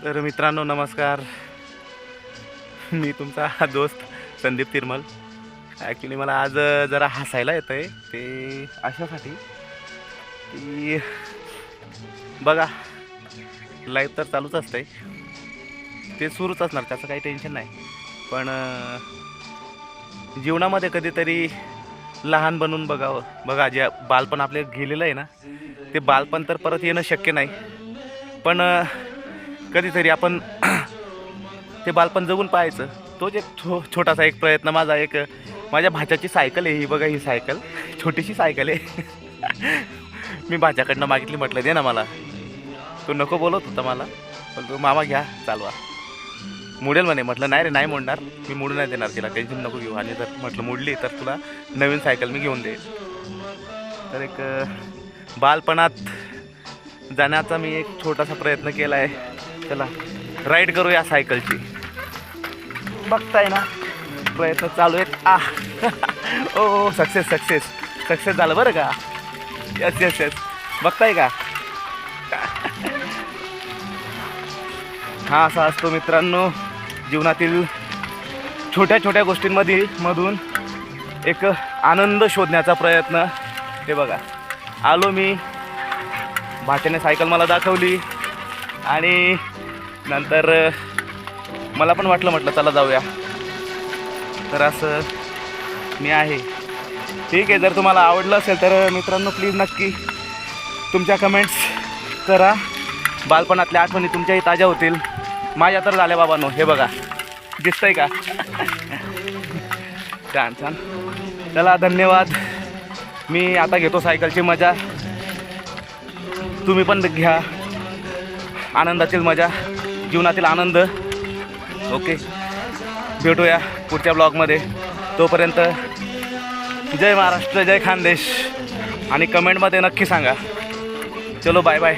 तर मित्रांनो नमस्कार. मी तुमचा दोस्त संदीप तिरमल. ॲक्च्युली मला आज जरा हसायला येतं आहे ते अशासाठी की बघा लाईफ तर चालूच असतं आहे, ते सुरूच असणार, त्याचं काही टेन्शन नाही. पण जीवनामध्ये कधीतरी लहान बनून बघावं. बघा जे बालपण आपले गेलेलं आहे ना, ते बालपण तर परत येणं शक्य नाही, पण कधीतरी आपण ते बालपण जगून पाहायचं. तोच एक छोटासा एक प्रयत्न माझा. एक माझ्या भाच्याची सायकल आहे ही, बघा ही सायकल छोटीशी सायकल आहे. मी भाच्याकडनं मागितली, म्हटलं दे ना मला. तो नको बोलत होता मला, पण तो मामा घ्या चालवा, मोडेल म्हणे. म्हटलं नाही रे नाही मोडणार, मी मोडू नाही देणार तिला, टेन्शन नको घेऊ. आणि जर म्हटलं मोडली तर तुला नवीन सायकल मी घेऊन देईल. तर एक बालपणात जाण्याचा मी एक छोटासा प्रयत्न केला आहे. चला राईड करूया सायकलची. बघताय ना प्रयत्न चालू आहेत. ओ सक्सेस सक्सेस सक्सेस झालं बरं का. यस यस यस, बघताय का. हा असा असतो मित्रांनो जीवनातील छोट्या छोट्या गोष्टींमधून एक आनंद शोधण्याचा प्रयत्न. हे बघा आलो मी, भाच्याने सायकल मला दाखवली आणि नंतर मला पण म्हटलं चला जाऊया. तर असं मी आहे. ठीक आहे, जर तुम्हाला आवडलं असेल तर मित्रांनो प्लीज नक्की तुमच्या कमेंट्स करा. बालपणातल्या आठवणी तुमच्याही ताज्या होतील. माझ्या तर झाल्या बाबांनो. हे बघा दिसतंय का. छान छान. चला धन्यवाद. मी आता घेतो सायकलची मजा, तुम्ही पण घ्या आनंदातील मजा, जीवनातील आनंद. ओके, भेटूया पुढच्या ब्लॉगमध्ये. तोपर्यंत जय महाराष्ट्र, जय खानदेश. आणि कमेंटमध्ये नक्की सांगा. चलो बाय बाय.